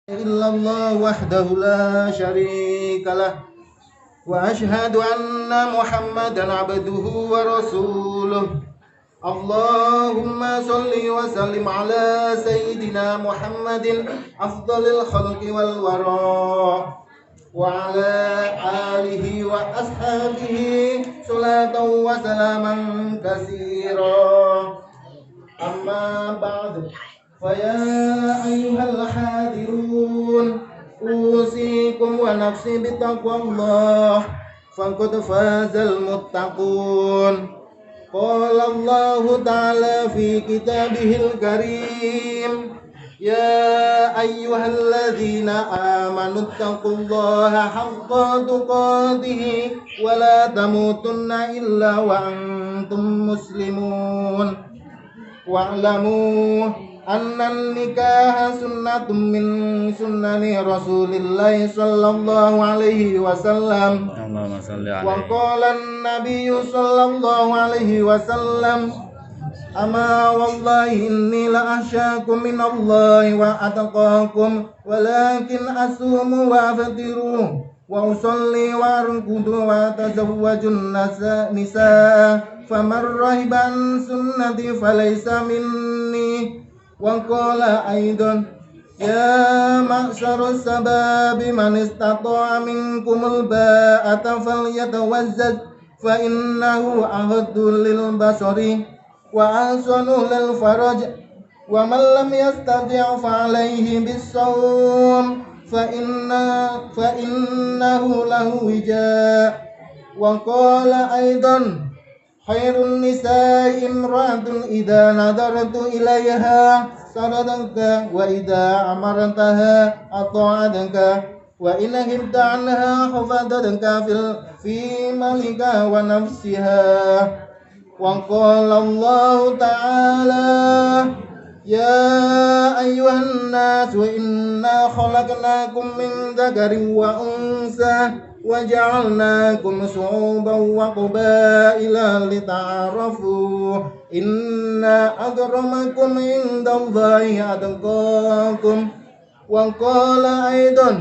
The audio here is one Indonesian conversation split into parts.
إلا الله وحده لا شريك له وأشهد أن محمدا عبده ورسوله اللهم صل وسلم على سيدنا محمد أفضل الخلق والورى وعلى آله وأصحابه صلاة وسلاما كثيرا أما بعد فيا أيها الحاذرون أوصيكم ونفسي بتقوى الله فقد فاز المتقون قال الله تعالى في كتابه الكريم يا أيها الذين آمنوا اتقوا الله حق تقاته ولا تموتن إلا وأنتم مسلمون واعلموا أن النكاح سنة من سنن رسول الله صلى الله عليه وسلم وقال النبي صلى الله عليه وسلم أما والله إني لأخشاكم من الله وأتقاكم ولكن أصوم وأفطر وأصلي وأرقد وأتزوج النساء فمن رغب عن سنتي فليس مني وقال أيضا يا معشر الشباب من استطاع منكم الباءة فليتوزج فإنه أغض للبصر وأحسن للفرج ومن لم يستطع فعليه بالصوم فإنه له وجاء وقال أيضا خير النساء امرأة إذا نظرت إليها سردتك وإذا أمرتها أطاعتك وإن غبت عنها حفظتك في مالك ونفسها وقال الله تعالى يا أيها الناس إنا خلقناكم من ذكر وأنثى وجعلناكم شعوبا وقبائل لتعارفوا إن أكرمكم عند الله أتقاكم وقال أيضا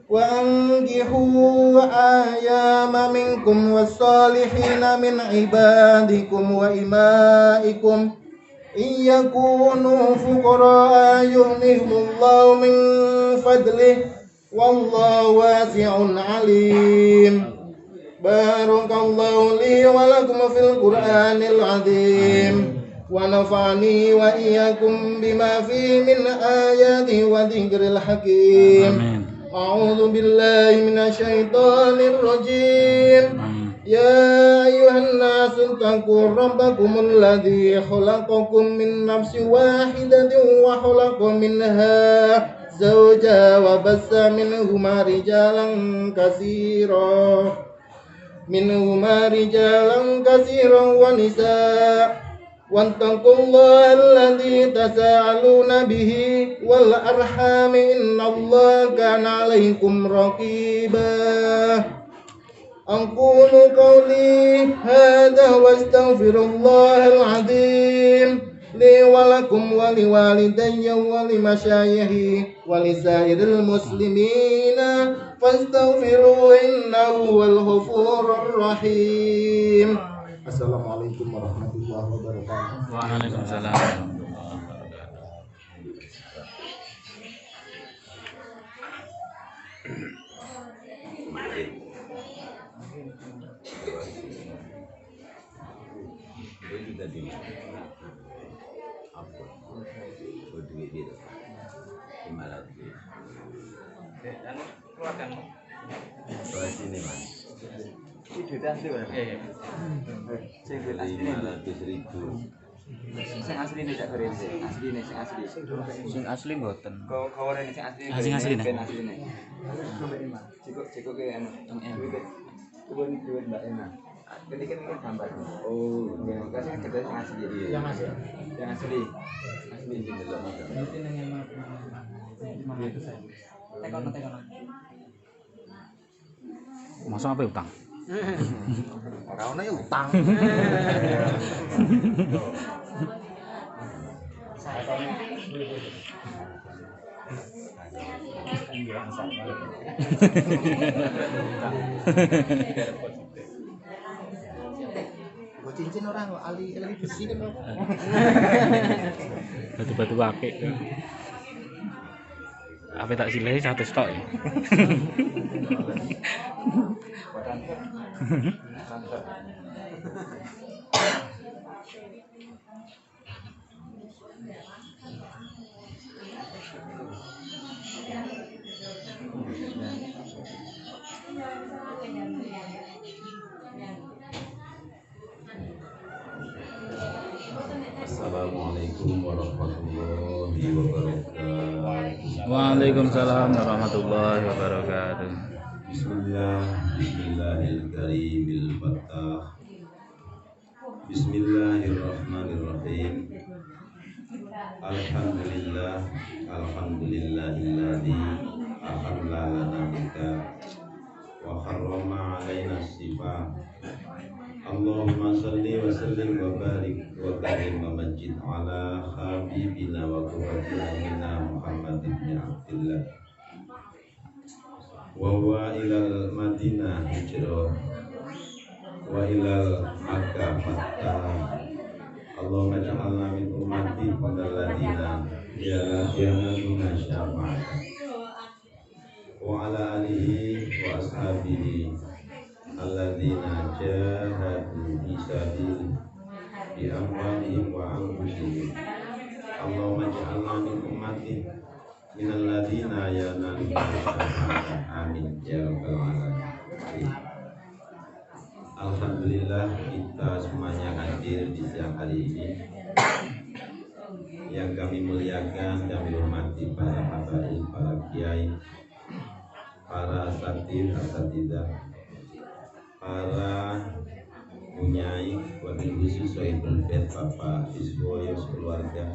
وأنكحوا أيام منكم والصالحين من عبادكم وإمائكم إن يكونوا فقراء يغنيهم الله من فضله والله واسع عليم بارك الله لي ولكم في القرآن العظيم ونفعني وإياكم بما فيه من آيات وذكر الحكيم أعوذ بالله من الشيطان الرجيم يا أيها الناس اتقوا ربكم الذي خلقكم من نفس واحدة وخلق منها زوجها وبث منهما رجالا كثيرا ونساء واتقوا الله الذي تساءلون به والأرحام إن الله كان عليكم رقيبا أقول قولي هذا واستغفر الله العظيم لي ولكم ولوالدي ولمشايخي ولسائر المسلمين فاستغفروه إنه هو الغفور الرحيم. السلام عليكم ورحمة الله وبركاته. وعليكم السلام. Sini mas. Itu asli Mas. Iya. Sing asli 500.000. Sing asli nih tak keren sih. Asli nih sing asli. Sing asli mboten. Kau kawaren sing asli. Sing asli nih. Ben asli nih. Ciko ke anu. Duit Mbak Emma. Ini kan gambar. Oh, ya kasih kan cerdas yang asli. Yang asli. Yang asli. Asli ini delok Mas. Ini nang Emma. Tekono. Masa apa utang? Orang ana ya utang. Gue cincin orang ali besi kan apa? Batu-batu apik. Apa tak silih satu stok ya. Assalamualaikum warahmatullahi wabarakatuh. Waalaikumsalam warahmatullahi wabarakatuh. Bismillahirrahmanirrahim. Bismillahirrahmanirrahim. Alhamdulillahilladzi ahalla lana kitab wa harrama alaina sifat. Allahumma salli wa sallim wa barik wa karim wa majid ala habibina wa qurrati a'yunina Muhammad ibn Abdillah wa huwa ilal Madinah hijrah wa ilal Makkah fattah. Allahumma ja'alna min ummati alladziina yanaluna syafa'ata wa ala alihi wa ashabihi alladzina jahadu fi sabili bi amwalihim wa anfusihim. Allahumma ja'alna min ummati minal ladzina yanaluna syafa'ata. Amin ya rabbal alamin. Alhamdulillah kita semuanya hadir di siang hari ini. Yang kami muliakan, kami hormati para habaib, para kiai, para asatidzah, para munyai, wabil khusus Sohibul Bait Bapak Iswoyo keluarga,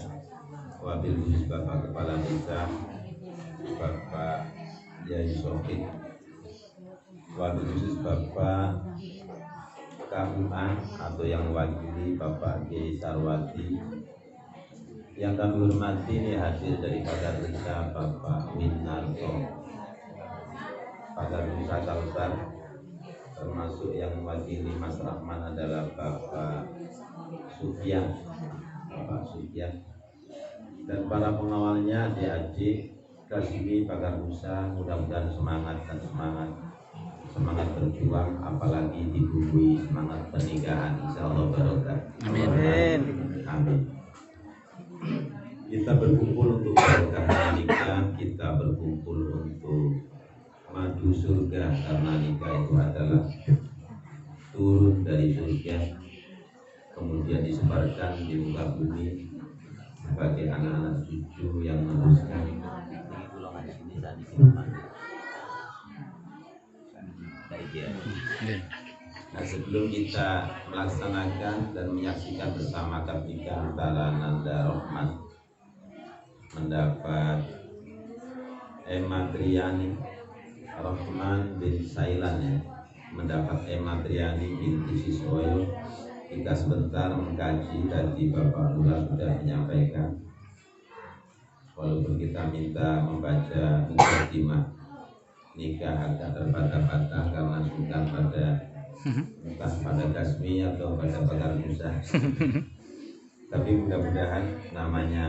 wabil khusus Bapak Kepala Desa, Bapak Yai Sofik, wabil khusus Bapak KUA atau yang mewakili Bapak Kiai Sarwati. Yang kami hormati ini hadir dari Pakar Desa Bapak Winarto, Pakar Desa Kalsar, termasuk yang mewakili Mas Rahman adalah Bapak Sufyan, dan para pengawalnya adik-adik Kasimi Pakar Desa. Mudah-mudahan semangat berjuang, apalagi dibumbui semangat pernikahan, insyaallah barokah. Amin. Amin. Kita berkumpul untuk barokah nikah, kita berkumpul untuk madu surga, karena nikah itu adalah turun dari surga kemudian disebarkan di muka bumi sebagai anak-anak cucu yang meneruskan. Nah, sebelum kita melaksanakan dan menyaksikan bersama ketika antara Nanda Rohman mendapat Emma Triani, Rohman bin Sailan ya, mendapat Emma Triani binti Siswoyo, kita sebentar mengkaji. Tadi Bapak Lurah sudah menyampaikan, walaupun kita minta membaca mukadimah nikah agak terbata-bata karena bukan pada Gasmi atau pada Pakar Desa. Tapi mudah-mudahan namanya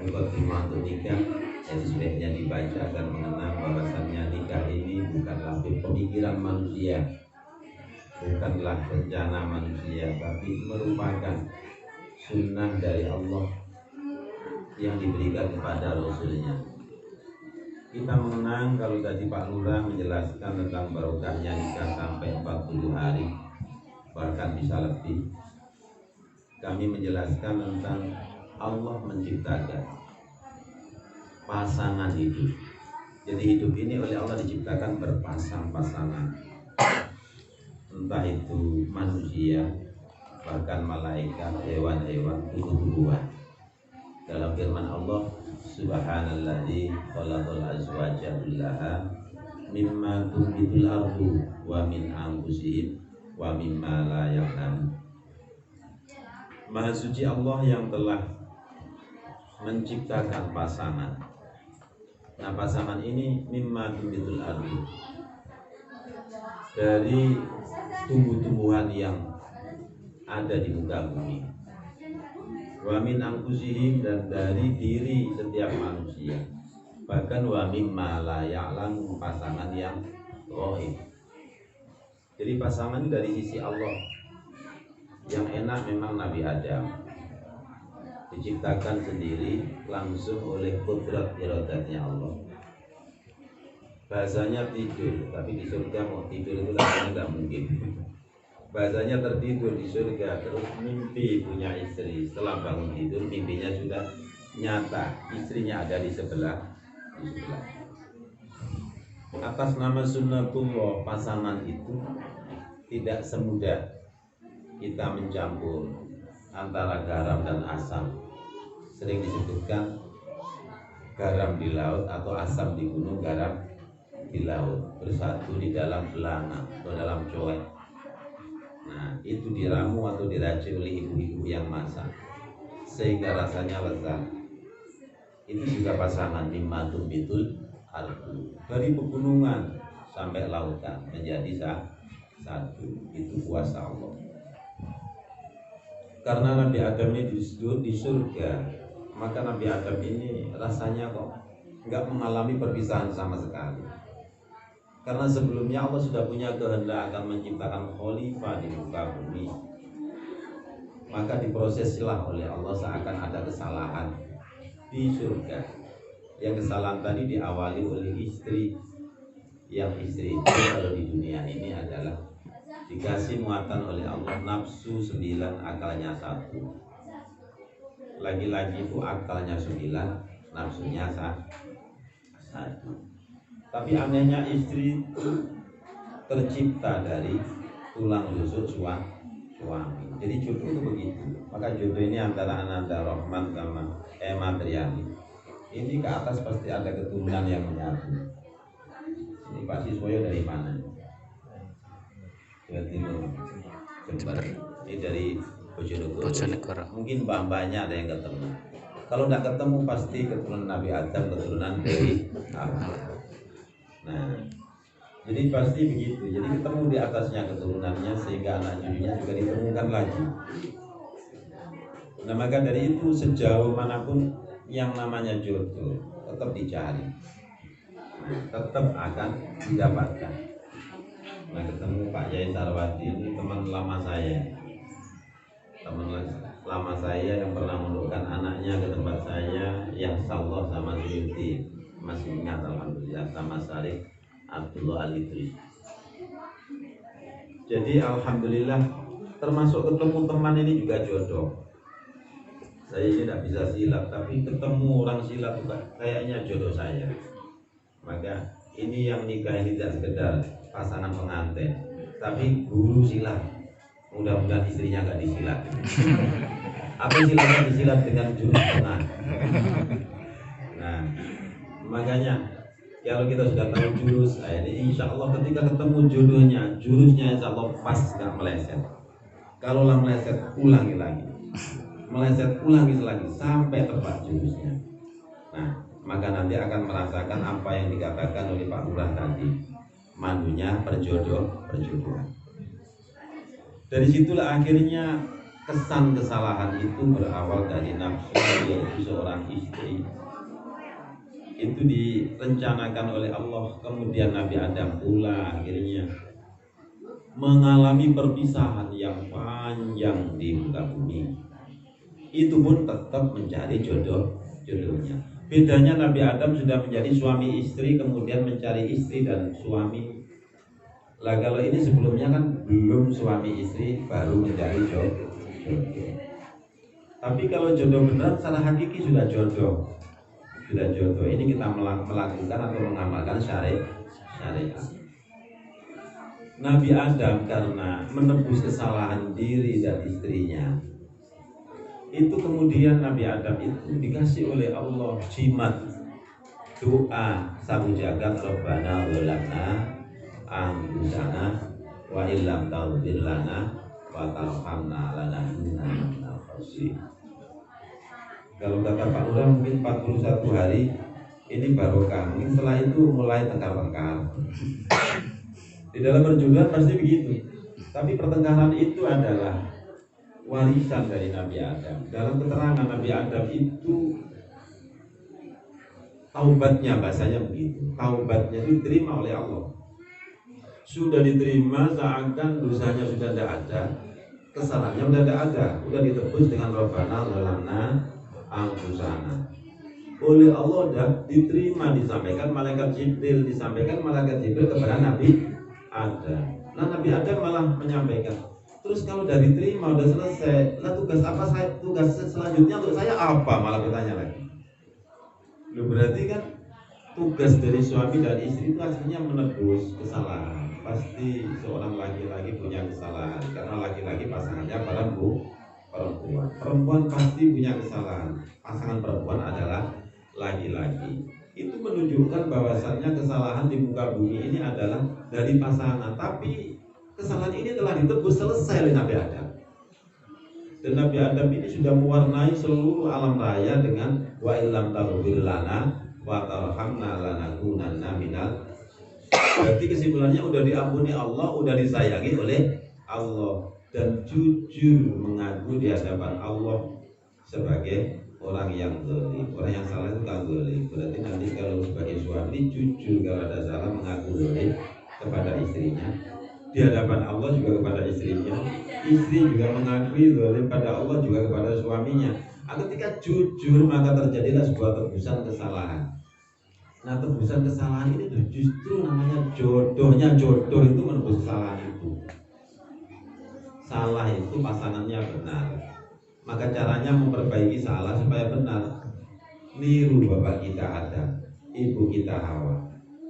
mukadimah untuk nikah, jadi sebaiknya dibaca dan mengenang bahwasannya nikah ini bukanlah pemikiran manusia, bukanlah rencana manusia, tapi merupakan sunnah dari Allah yang diberikan kepada Rasulnya. Kita mengenang, kalau tadi Pak Lurah menjelaskan tentang barokahnya nikah sampai 40 hari, bahkan bisa lebih. Kami menjelaskan tentang Allah menciptakan pasangan hidup. Jadi hidup ini oleh Allah diciptakan berpasang-pasangan, entah itu manusia, bahkan malaikat, hewan-hewan, tumbuh-tumbuhan. Dalam firman Allah, Subhanalladzi khalaqal azwaja kullaha mimma tunbitul ardu wa min anfusihim wa mimma la ya'lamun. Maha suci Allah yang telah menciptakan pasangan Nah, pasangan ini mimma tumbitul ardi, dari tumbuh-tumbuhan yang ada di muka bumi. Wa min anfusihim, dan dari diri setiap manusia. Bahkan wa mimma la ya'lamu, pasangan yang ghaib. Jadi pasangan dari sisi Allah. Yang enak memang Nabi Adam, diciptakan sendiri langsung oleh kudrat iradatnya Allah. Bahasanya tidur, tapi di surga mau tidur itu rasanya nggak mungkin. Bahasanya tertidur di surga, terus mimpi punya istri. Setelah bangun tidur, mimpinya sudah nyata, istrinya ada di sebelah. Atas nama sunnatullah, pasangan itu tidak semudah kita mencampur antara garam dan asam. Sering disebutkan garam di laut atau asam di gunung, garam di laut, bersatu di dalam belanga atau dalam coek. Nah, itu diramu atau diracik oleh ibu-ibu yang masak sehingga rasanya lezat. Itu juga pasangan mimma tumbitul ardu, dari pegunungan sampai lautan menjadi satu. Itu kuasa Allah. Karena Nabi Adam ini di surga, maka Nabi Adam ini rasanya kok nggak mengalami perpisahan sama sekali. Karena sebelumnya Allah sudah punya kehendak akan menciptakan khalifah di muka bumi. Maka diprosesilah oleh Allah seakan ada kesalahan di surga. Yang kesalahan tadi diawali oleh istri. Yang istri itu kalau di dunia ini adalah dikasih muatan oleh Allah nafsu 9, akalnya 1. Lagi-lagi itu akalnya 9, nafsunya 1. Tapi anehnya istri tercipta dari tulang rusuk suami. Jadi jodoh itu begitu. Maka jodoh ini antara Ananda Rahman sama Emma Triani. Ini ke atas pasti ada keturunan yang menyatu. Ini Pak Siswoyo dari mana? Jawa Timur. Jember. Ini dari Bojonegoro. Mungkin mbah-mbahnya ada yang ketemu. Kalau tidak ketemu pasti keturunan Nabi Adam, keturunan dari Abraham. Nah, jadi pasti begitu. Jadi ketemu di atasnya keturunannya sehingga anak cucunya juga ditemukan lagi. Nah, maka dari itu sejauh manapun yang namanya jodoh tetap dicari, tetap akan didapatkan. Nah, ketemu Pak Yai Sarwadi ini teman lama saya. Teman lama saya yang pernah mendukkan anaknya ke tempat saya, yang sallah sama Suyuti. Masih ingat alhamdulillah, sama Syarif Abdullah Al-Idris. Jadi alhamdulillah termasuk ketemu teman ini juga jodoh. Saya ini tidak bisa silat, tapi ketemu orang silat juga kayaknya jodoh saya. Maka ini yang nikah ini tidak sekedar pasangan pengantin, tapi guru silat. Mudah-mudahan istrinya nggak disilat. Apa silatnya disilat dengan jurus tengah. Nah, makanya kalau kita sudah tahu jurus, ini insya Allah ketika ketemu jodohnya, jurusnya insya Allah pas nggak meleset. Kalau lah meleset, ulangi lagi, meleset ulangi lagi sampai tepat jurusnya. Nah, maka nanti akan merasakan apa yang dikatakan oleh Pak Lurah tadi, madunya perjodohan. Dari situlah akhirnya kesan kesalahan itu berawal dari nafsu, yaitu seorang istri. Itu direncanakan oleh Allah. Kemudian Nabi Adam pula akhirnya mengalami perpisahan yang panjang di muka bumi. Itu pun tetap mencari jodohnya. Bedanya Nabi Adam sudah menjadi suami istri, kemudian mencari istri dan suami. Lah kalau ini sebelumnya kan belum suami istri, baru mencari jodoh. Tapi kalau jodoh benar secara hakiki sudah jodoh. Ini kita melakukan atau mengamalkan syariat. Nabi Adam karena menebus kesalahan diri dan istrinya, itu kemudian Nabi Adam itu dikasih oleh Allah jimat doa sabu jagat Rabbana walamna anfusana wa illam taghfir lana wa tarhamna lanakunanna minal khasirin. Kalau kata Pak Lurah mungkin 41 hari ini barokah. Mungkin setelah itu mulai tengkar-tengkar. Di dalam perjumpaan pasti begitu. Tapi pertengkaran itu adalah warisan dari Nabi Adam. Dalam keterangan Nabi Adam itu taubatnya, bahasanya begitu. Taubatnya itu diterima oleh Allah. Sudah diterima seakan dosanya sudah tidak ada, kesalahannya sudah tidak ada, sudah ditebus dengan Rabbana zalamna anfusana. Oleh Allah sudah diterima, disampaikan malaikat Jibril, kepada Nabi Adam. Nah, Nabi Adam malah menyampaikan, terus kalau udah diterima, udah selesai, lah tugas selanjutnya untuk saya apa? Malah bertanya lagi. Lu berarti kan tugas dari suami dan istri itu aslinya menebus kesalahan. Pasti seorang laki-laki punya kesalahan, karena laki-laki pasangannya perempuan. Perempuan pasti punya kesalahan. Pasangan perempuan adalah laki-laki. Itu menunjukkan bahwasannya kesalahan di muka bumi ini adalah dari pasangan. Tapi kesalahan ini telah ditebus, selesai oleh Nabi Adam. Dan Nabi Adam ini sudah mewarnai seluruh alam raya dengan wa illam taghfir lana wa tarhamna lanakunanna minal. Berarti kesimpulannya udah diampuni Allah, udah disayangi oleh Allah, dan jujur mengaku di hadapan Allah sebagai orang yang zalim. Orang yang salah itu kan zalim. Berarti nanti kalau sebagai suami jujur kalau ada salah, mengaku zalim kepada istrinya, di hadapan Allah juga kepada istrinya. Istri juga mengakui zalim pada Allah juga kepada suaminya. Ketika jujur maka terjadilah sebuah tebusan kesalahan. Nah, tebusan kesalahan ini justru namanya jodohnya. Jodoh itu menebus kesalahan itu. Salah itu pasangannya benar, maka caranya memperbaiki salah supaya benar. Niru bapak kita Adam, ibu kita Hawa.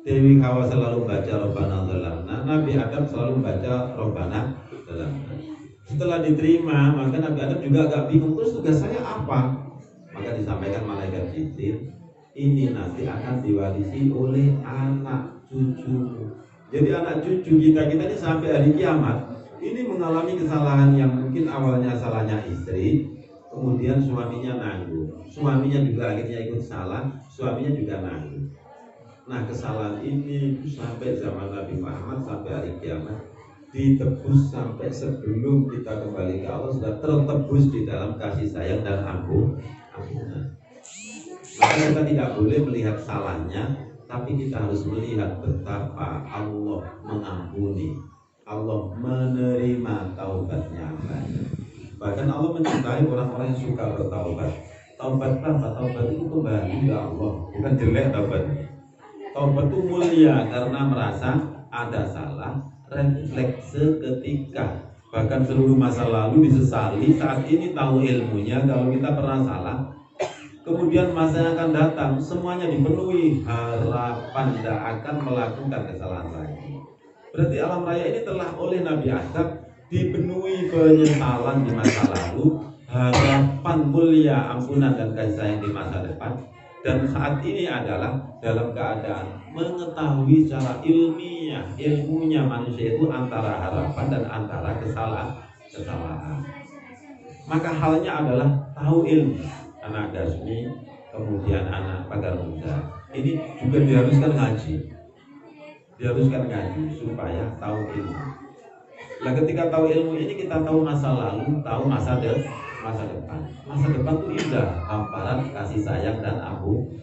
Dewi Hawa selalu baca Rabbana zalamna, Nabi Adam selalu baca Rabbana zalamna. Setelah diterima, maka Nabi Adam juga agak bingung, terus tugas saya apa? Maka disampaikan malaikat Jibril, ini nanti akan diwarisi oleh anak cucumu. Jadi anak cucu kita ini sampai hari kiamat ini mengalami kesalahan yang mungkin awalnya salahnya istri, kemudian suaminya nanggung, suaminya juga akhirnya ikut salah, suaminya juga nanggung. Nah, kesalahan ini sampai zaman Nabi Muhammad, sampai hari kiamat ditebus, sampai sebelum kita kembali ke Allah sudah tertebus di dalam kasih sayang dan ampunan. Maka kita tidak boleh melihat salahnya, tapi kita harus melihat betapa Allah mengampuni, Allah menerima taubatnya. Bahkan Allah mencintai orang-orang yang suka bertaubat. Taubat apa? Taubat itu kembali ke Allah, bukan jelek taubat. Taubat itu mulia karena merasa ada salah, refleks seketika. Bahkan seluruh masa lalu disesali, saat ini tahu ilmunya kalau kita pernah salah. Kemudian masa yang akan datang semuanya dipenuhi harapan tidak akan melakukan kesalahan lagi. Berarti alam raya ini telah oleh Nabi Adam dipenuhi penyesalan di masa lalu, harapan mulia, ampunan dan kasih sayang di masa depan. Dan saat ini adalah dalam keadaan mengetahui secara ilmiah, ilmunya manusia itu antara harapan dan antara kesalahan. Maka halnya adalah tahu ilmu. Anak dasmi, kemudian anak pagar muda, ini juga diharuskan ngaji supaya tahu ilmu. Nah, ketika tahu ilmu ini kita tahu masa lalu, tahu masa depan. Masa depan itu indah, hamparan kasih sayang dan ampunan.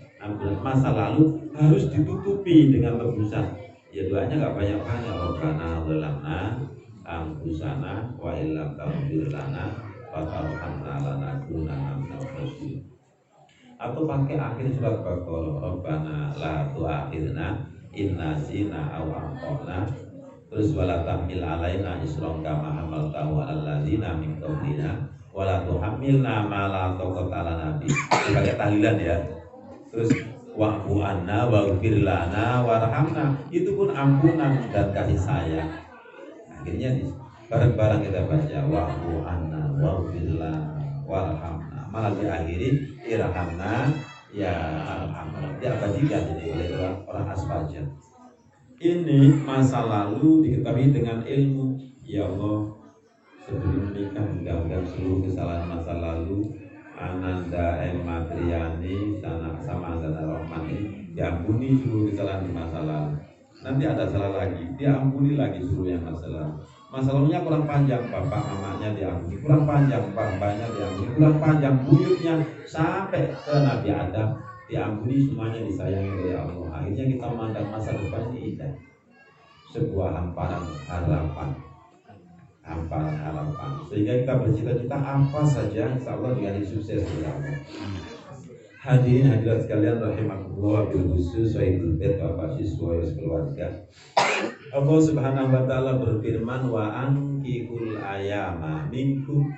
Masa lalu harus ditutupi dengan tebusan. Ya doanya nggak banyak-banyak. Rabbana zalamna anfusana wa illam taghfir lana wa tarhamna lanakunanna minal khasirin. Atau pakai akhir surat Baqarah, Rabbana la tu'akhidna in nasina aw akhtana. Terus wala tahmil alaina isran kama hamaltahu 'alal ladzina min qablina wala tuhammilna ma la taqata lana bi. Pakai tahlilan ya. Terus wa'fu anna waghfir lana warhamna. Itu pun ampunan dan kasih sayang. Akhirnya bareng-bareng kita baca wa'fu anna waghfir lana warhamna. Malah diakhiri irhamna ya arhamna. Diabadikan ini oleh orang asfajan. Ini masa lalu diketahui dengan ilmu. Ya Allah, sebelum nikah mudah-mudahan seluruh kesalahan masa lalu Ananda M. Matriani sama Andana Rahman ini diampuni seluruh kesalahan di masa lalu. Nanti ada salah lagi, diampuni lagi seluruh yang masa lalu. Masa lalunya kurang panjang, bapak mamanya diampuni, kurang panjang, bapaknya diampuni, kurang panjang, buyutnya sampai ke Nabi Adam diampuni, semuanya disayangi oleh Allah. Akhirnya kita memandang masa depan ini indah, sebuah hamparan harapan, sehingga kita bercita-cita apa saja, insya Allah dengan sukses oleh Allah. Hadirin hadirat sekalian rahimakumullah, bil khusus Sahibul Bait Bapak siswa keluarga. Allah Subhanahu wa taala berfirman, wa ankihul ayama minkum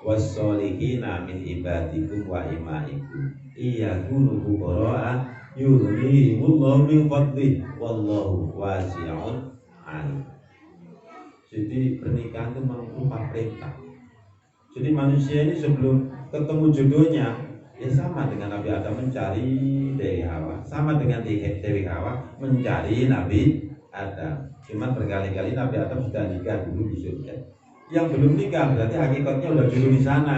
was-solihina min ibadikum wa imaikum iyakunu fuqara yughnihimullahu min fadlih wallahu wasi'un alim. Jadi pernikahan itu merupakan perintah. Jadi manusia ini sebelum ketemu jodohnya ya sama dengan Nabi Adam mencari Dewi Hawa, sama dengan Dewi Hawa mencari Nabi Adam. Cuman berkali-kali Nabi Adam sudah nikah dulu di surga. Yang belum nikah berarti hakikatnya udah dulu di sana.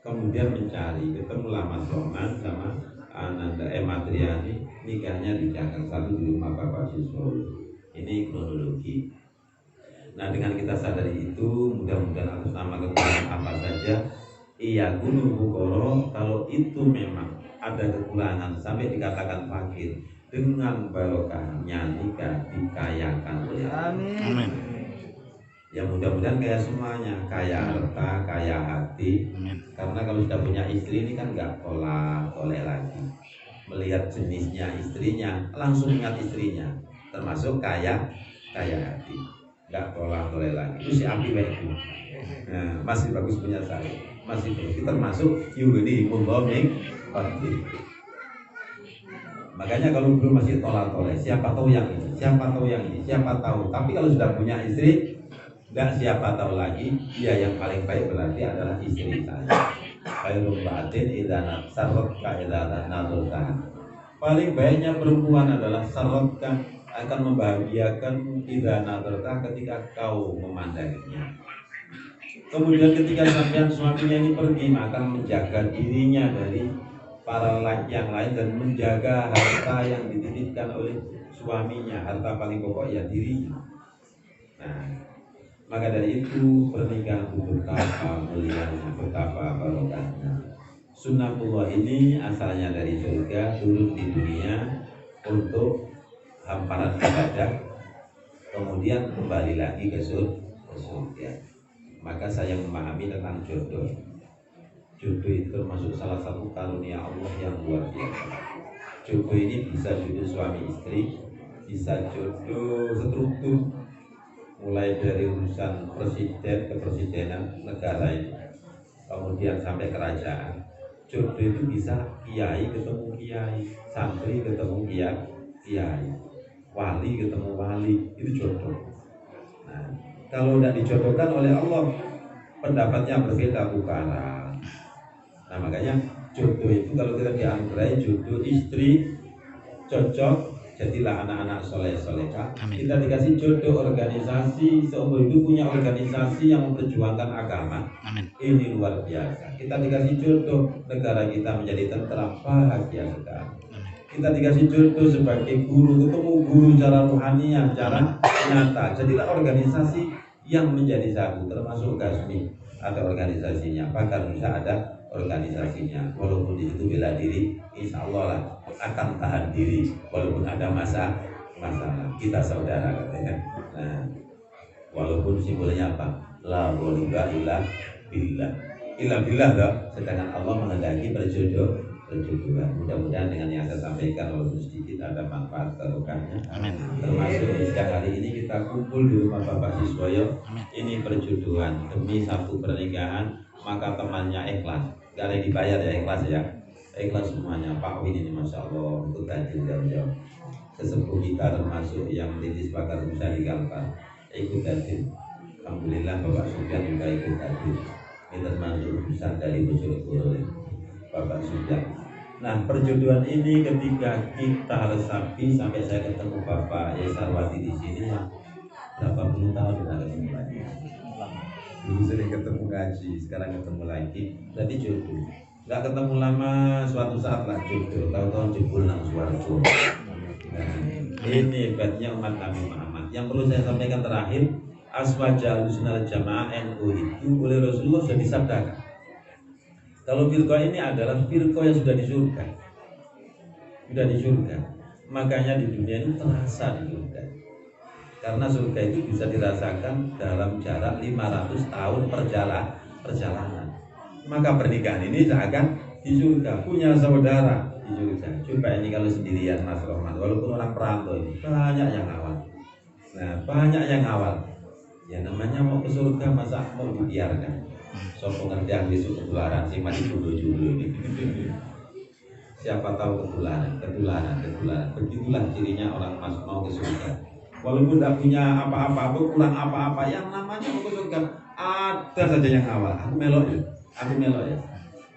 Kemudian mencari, ketemulah Mas Roman sama Ananda Matriani, nikahnya di Jakarta, satu di rumah Bapak Siswa. Ini kronologi. Nah, dengan kita sadari itu, mudah-mudahan atas nama kekurangan apa saja, iya gunung bukoro, kalau itu memang ada kekurangan sampai dikatakan fakir, dengan barokahnya nikah dikayakan oleh Allah. Amin. Ya mudah-mudahan kaya semuanya, kaya harta, kaya hati. Amin. Karena kalau sudah punya istri ini kan nggak tolak-tolak lagi. Melihat jenisnya istrinya, langsung ingat istrinya, termasuk kaya hati. Nggak tolak-tolak lagi. Itu si Abi itu. Nah, masih bagus punya saya. Masih bagus. Kita termasuk yugini mumboming pasti. Makanya kalau belum masih tolak-tolak, siapa tahu yang ini, siapa tahu yang ini, siapa tahu. Tapi kalau sudah punya istri, nggak siapa tahu lagi, dia yang paling baik berarti adalah istri saya. Khairul ba'din idza sarratka idza nadurta. Paling baiknya perempuan adalah sarratka, akan membahagiakan idza nadurta ketika kau memandanginya. Kemudian ketika sampean suaminya ini pergi, maka menjaga dirinya dari para laki yang lain dan menjaga harta yang dititipkan oleh suaminya. Harta paling pokok ya dirinya. Nah, maka dari itu pernikahan itu betapa mulianya, betapa barokahnya. Sunnatullah ini asalnya dari surga turun di dunia untuk hamparan ibadah, kemudian kembali lagi ke surga. Maka saya memahami tentang jodoh. Jodoh itu termasuk salah satu karunia Allah yang luar biasa. Jodoh ini bisa jodoh suami istri, bisa jodoh struktur, mulai dari urusan presiden ke presidenan negara ini, kemudian sampai kerajaan. Jodoh itu bisa kiai ketemu kiai, santri ketemu kiai, wali ketemu wali, itu jodoh. Nah, kalau tidak dijodohkan oleh Allah, pendapatnya berbeda bukara. Nah, makanya jodoh itu kalau kita dianugerahi jodoh istri cocok, jadilah anak-anak soleh-solehah. Kita dikasih jodoh organisasi, seumur hidup punya organisasi yang memperjuangkan agama. Amin. Ini luar biasa. Kita dikasih jodoh, negara kita menjadi tentram, bahagia sekali. Kita dikasih jodoh sebagai guru, ketemu guru secara rohaniah, secara nyata. Jadilah organisasi yang menjadi satu, termasuk Gasmi ada organisasinya, bahkan bisa ada organisasinya. Walaupun di situ bela diri, insya Allah lah akan tahan diri walaupun ada masalah. Kita saudara katanya. Nah, walaupun simbolnya apa? La ghaliba illa billah. Illa billah loh. Sedangkan Allah menghendaki perjodohan. Mudah-mudahan dengan yang saya sampaikan walaupun sedikit ada manfaat barokahnya. Termasuk siang hari ini kita kumpul di rumah Bapak Siswoyo. Ini perjodohan demi satu pernikahan, maka temannya ikhlas. Gak ada yang dibayar ya, ikhlas ya. Ikhlas semuanya. Pak Win ini Masya Allah untuk hadir jauh-jauh. Sesepuh kita termasuk yang menjadi pakar bisa digampar ikut hadir. Alhamdulillah Bapak Sufyan juga ikut hadir. Ini termasuk urusan dari Bojonegoro Bapak Sufyan. Nah, perjodohan ini ketika kita resapi sampai saya ketemu Bapak Yesarwati di sini ya, berapa puluh tahun kita ketemu lagi. Dulu sering ketemu ngaji, sekarang ketemu lagi. Berarti jodoh. Nggak ketemu lama, suatu saat lah jodoh. Tahu-tahu jebul nang suarco. Nah, ini hebatnya umat Nabi Muhammad. Yang perlu saya sampaikan terakhir, aswaja al-sunnah jamaah NU itu oleh Rasulullah sudah disabdakan. Kalau firqah ini adalah firqah yang sudah di surga. Sudah di surga. Makanya di dunia ini terasa di surga. Karena surga itu bisa dirasakan dalam jarak 500 tahun perjalanan. Maka pernikahan ini seakan di surga, punya saudara di surga. Coba ini kalau sendirian Mas Rohman, walaupun orang perantau ini banyak yang awal. Nah, banyak yang awal. Ya namanya mau ke surga masa mau dibiarkan. Sopo ngerti yang besok ketularan sih mati dulu. Siapa tahu ketularan. Begitulah cirinya orang mau ke surga. Walaupun tidak punya apa-apa, kurang apa-apa, yang namanya mau ke surga ada saja yang awal. Aku melok ya.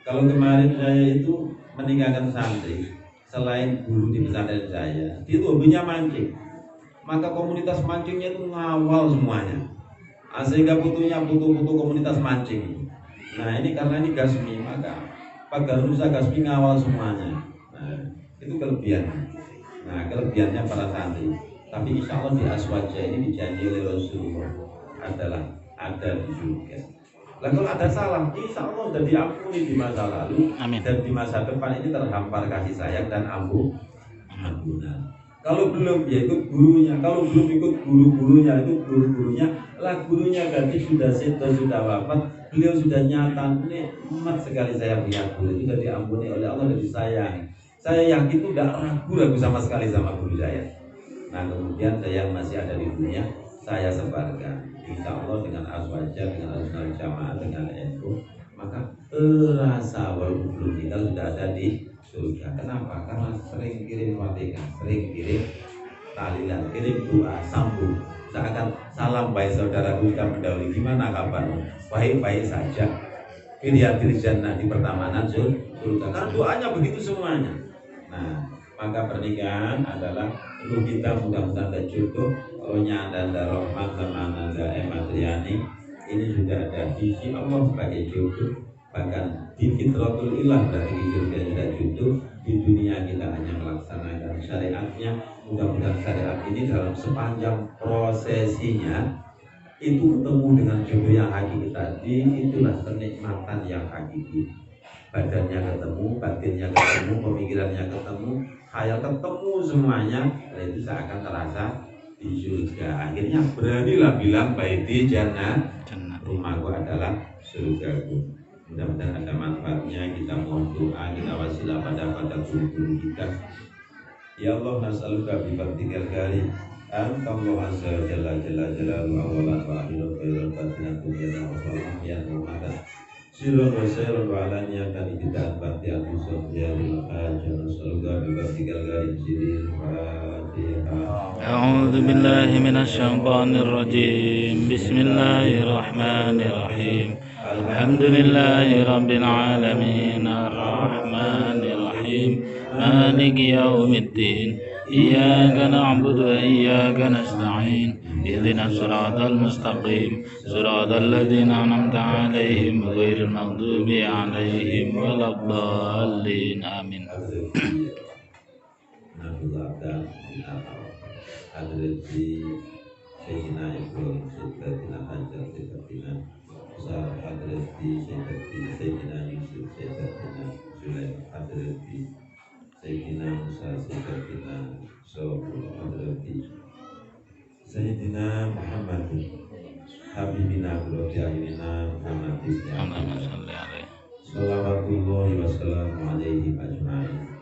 Kalau kemarin saya itu meninggalkan santri, selain guru di pesantren saya, itu hobinya mancing. Maka komunitas mancingnya itu ngawal semuanya. Sehingga butuh komunitas mancing. Nah ini karena ini Gasmi, maka Pak Garusa Gasmi ngawal semuanya. Nah itu kelebihannya. Nah kelebihannya para santri. Tapi insya Allah di aswaja ini dijanji oleh Rasulullah adalah ada di surga. Lalu kalau ada salah, insya Allah sudah diampuni di masa lalu. Amin. Dan di masa depan ini terhampar kasih sayang dan ampunan. Kalau belum ya ikut gurunya, kalau belum ikut guru-gurunya itu guru-gurunya lah gurunya ganti sudah seto sudah wafat, beliau sudah nyata nikmat sekali saya punya guru itu sudah diampuni oleh Allah dan disayang. Saya yakin itu tidak ragu sama sekali sama guru saya. Nah kemudian saya masih ada di dunia, saya sebarkan. Insya Allah dengan aswaja, dengan al-sunnah jamaah, dengan NU, maka terasa walaupun belum tinggal sudah ada di surga. Kenapa? Karena sering kirim fatihah, sering kirim tahlilan, kirim doa, sambung. Seakan salam baik saudaraku sudah mendahului. Gimana kabarmu? Baik-baik saja. Filiatil jannah di pertamanan surga. Karena doanya begitu semuanya. Nah, maka pernikahan adalah perlu kita mudah-mudahan ada jodoh. Rohnya Anda Rahmat sama Anda Ematriani ini sudah ada visi Allah sebagai jodoh. Bahkan di fitratul ilah dari hidupnya sudah jodoh. Di dunia kita hanya melaksanakan syariatnya. Mudah-mudahan syariat ini dalam sepanjang prosesinya itu ketemu dengan jodoh yang hakiki tadi. Itulah kenikmatan yang hakiki. Badannya ketemu, batinnya ketemu, pemikirannya ketemu, khayal ketemu semuanya. Dan itu seakan terasa di surga. Akhirnya beranilah bilang baiti jannah, rumahku adalah surgaku. Mudah-mudahan ada manfaatnya. Kita mohon doa, kita wasilah pada guru-guru kita. Ya Allah, nas'aluka bi fadlikal karim an Allah azza jalla awalan wa akhiran khairan fatihan dunia wa akhirah Muhammad sirran wa sirran wa alaniyatan ibtida'an fatihan usul ya al-hajjan nas'aluka bi fadlikal karim sirrin Fatihah. A'udzu billahi minasy syaithanir rajim. Bismillahirrahmanirrahim. Alhamdulillahi rabbil alamin arrahmanir rahim maliki yaumiddin iyyaka na'budu wa iyyaka nasta'in ihdinas siratal mustaqim siratal ladzina an'amta 'alaihim ghairil maghdubi 'alaihim waladdallin amin. Adresi Sayyidina Ibrahim Sayyidina Hajar Sayyidina Musa Adresi Sayyidina Yusuf Sayyidina Sulaim Adresi Sayyidina Musa Sayyidina Sohul Adresi Sayyidina Muhammad Habibina Qurrati Muhammadin Allahumma shalli alaihi Salawatullahi wassalamu alaihi ajma'in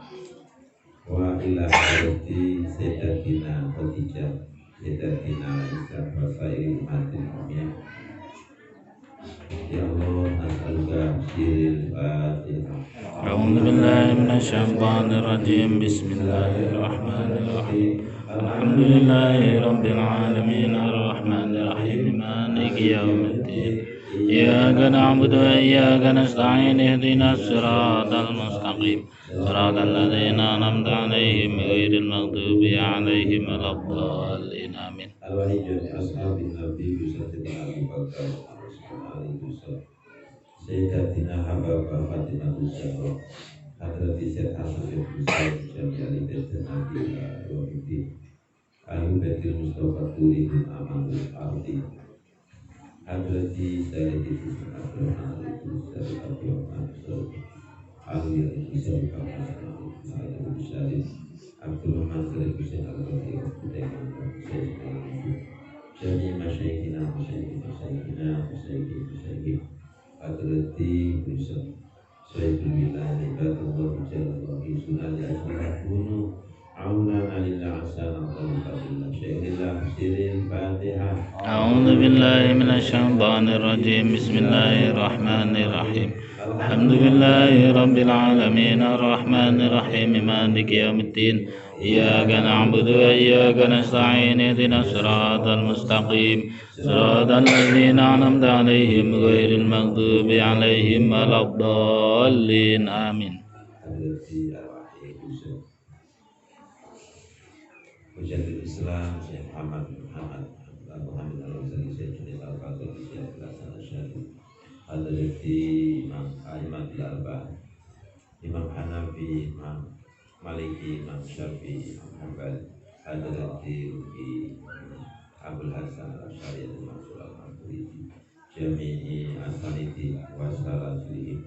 wa ila hadrati Sayyidatina Khadijah Sayyidatina Aisyah wa sairi umatil mu'minin. Ya Allah, nas'aluka sirril Fatihah. A'udzu billahi minasy syaithanir rajim. Bismillahirrahmanirrahim. Alhamdulillahi rabbil alamin arrahmanir rahim maliki yaumiddin iyyaka na'budu wa iyyaka nasta'in ihdinas siratal mustaqim siratal ladzina an'amta 'alaihim ghairil maghdubi 'alaihim waladdallin amin. Al-waliyyu ashabin nabi Sayyidina Abu Bakar Sayyidatina Habibah Fatimah Zahra Hadrati Syekh Hasan Hussein Syamili dan Nabi Wahidi Alu Badir Mustafa Turi bin Amanul Ardi Hadrati Sayyidi Hussein Abdurrahman Al-Hussein Abdurrahman Alu Yadi Hussein Abdurrahman Al-Hussein Abdurrahman Hussein Al-Hussein Jami Masyaikina Masyaikina Hadrati Hussein Sayyidul Wilayah Ibadatullah Jalallahu Sunali Asma'a Kunu Aunana lillah asana Alhamdulillah Syaikillah Siril Fatihah أعوذ بالله من الشيطان الرجيم بسم الله الرحمن الرحيم الحمد لله رب العالمين الرحمن الرحيم مالك يوم الدين إياك نعبد وإياك نستعين اهدنا الصراط المستقيم صراط الذين أنعمت عليهم غير المغضوب عليهم ولا الضالين آمين. Mujaddid Islam Syekh Muhammad Al-Ghazali Syekh Junaid Al-Qadri Syekh Hasan Asy'ari Hadrati Imam A'immatul Arba'ah Imam Hanafi Imam Maliki Imam Syafi'i Imam Hanbali Hadrati Ruki Abul Hasan Al-Asy'ari Imam Al-Maturidi Jami'i Asanidi wa Salatihi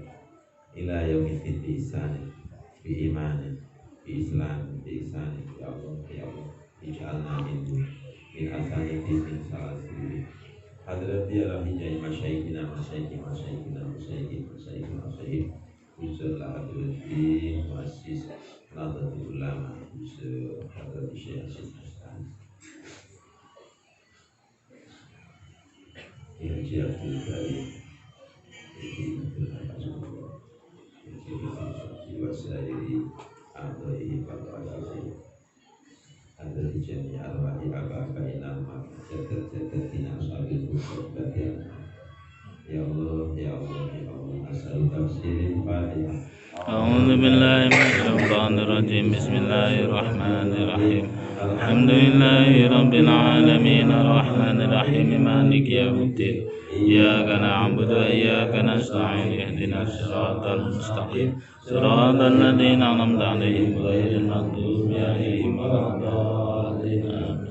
ila yaumiddin bi ihsani bi imani bi islam bi ihsani ya Allah ij'alna min asanidi min salatihi hadrati al-hijai masyaikina usul hadrati muassis Nahdlatul Ulama usul hadrati Syekh Hasan yang jatuh dari wasairi adai faqasasi ada di jami arwahi apa inama jagat-jagatina sabil berbahagia ya Allah ya Allah ya Allah asal tafsirin Fatihah. أعوذ بالله من الشيطان الرجيم بسم الله الرحمن الرحيم الحمد لله رب العالمين الرحمن الرحيم مالك يوم الدين إياك نعبد وإياك نستعين اهدنا الصراط المستقيم صراط الذين أنعمت عليهم غير المغضوب عليهم ولا الضالين آمين.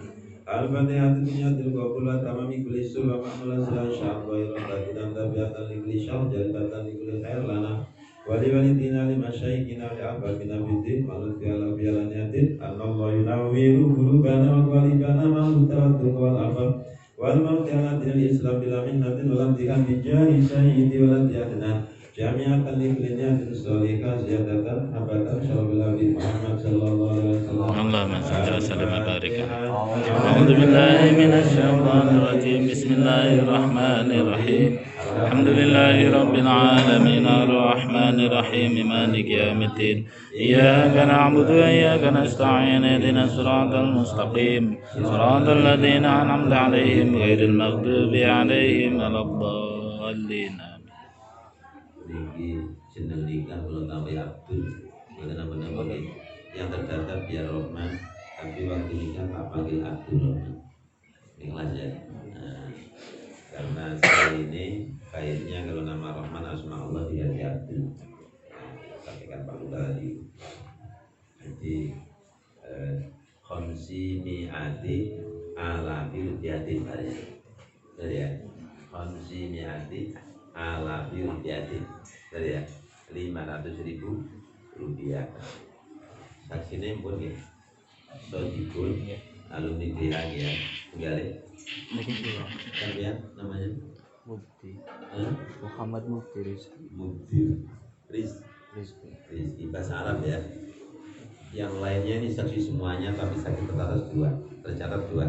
Al-Fatihah Tunyatil Qawla Tamami Kulli Sulwa Ma'amala Sila Sya'wa Ilam Tabiatan Likli Sya'w Jalibatan Likli Khair Lana Wali walidina li masyaikina li ababina bidin Malut biala biala niatin Annallahu yunawiru bulubana wa qalibana Ma'lutawatuk wal afab Wal mawti'alatin al-islam bila minnatin Walamtikan bijari sayyidi walantiyadina Jami'atan likli niatin Salika ziyadatan Habatan syarabillah bin Muhammad sallallahu alaihi wasallam اللهم صل وسلم وبارك أعوذ بالله من الشيطان الرجيم بسم الله الرحمن الرحيم الحمد لله رب العالمين الرحمن الرحيم مالك يوم الدين إياك نعبد وإياك نستعين اهدنا الصراط المستقيم صراط الذين أنعمت عليهم غير المغضوب عليهم ولا الضالين. Niki jeneng nikah kula tambahi Abdul mboten nambah-nambah yang terdaftar biar Rahman tapi waktu nikah tak panggil Abdul Rahman ikhlas ya. Karena saya ini kayaknya kalau nama Rahman asma Allah diganti Abdul sampaikan Pak Lurah tadi jadi khamsi mi'ati ala birudiatin ya khamsi mi'ati ala birudiatin ya 500.000 rupiah. Saksinya pun ya Sodikun alumni DH ya enggak ya namanya Mufti Muhammad Mufti Rizki bahasa Arab ya. Yang lainnya ini saksi semuanya tapi saksi tercatat dua.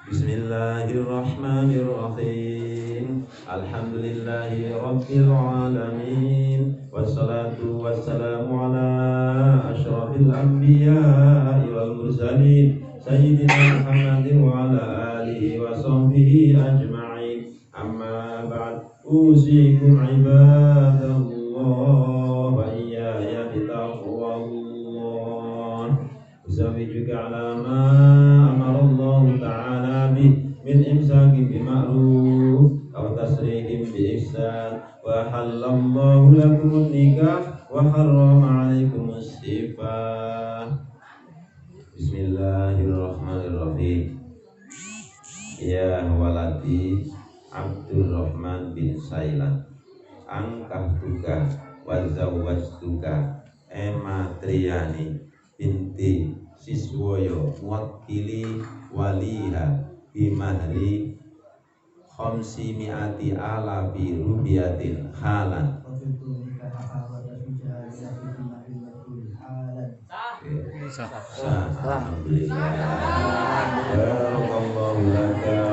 Bismillahirrahmanirrahim. Alhamdulillahi rabbil alamin. Wassalatu wassalamu ala asyrafil anbiya'i wal mursalin Sayyidina Muhammadin wa ala alihi wa sahbihi ajma'in. Amma ba'd. Usikum ibadallah wa iyaya bitaqwallah. Usawijuka ala ma amarallahu ta'ala bih min imsakin bima'ruf aw tasrihim bi ihsan wa ahallallahu lakumun nikah wa harrama alaikumus sifah. Bismillahirrahmanirrahim. Ya waladi Abdurrahman bin Sailan, angkah tuka wa zawwajtuka Ematriyani binti Siswoyo wakili waliha bimahri khamsi mi'ati alafi rubiyatin halan. Alhamdulillah. Barakallahu laka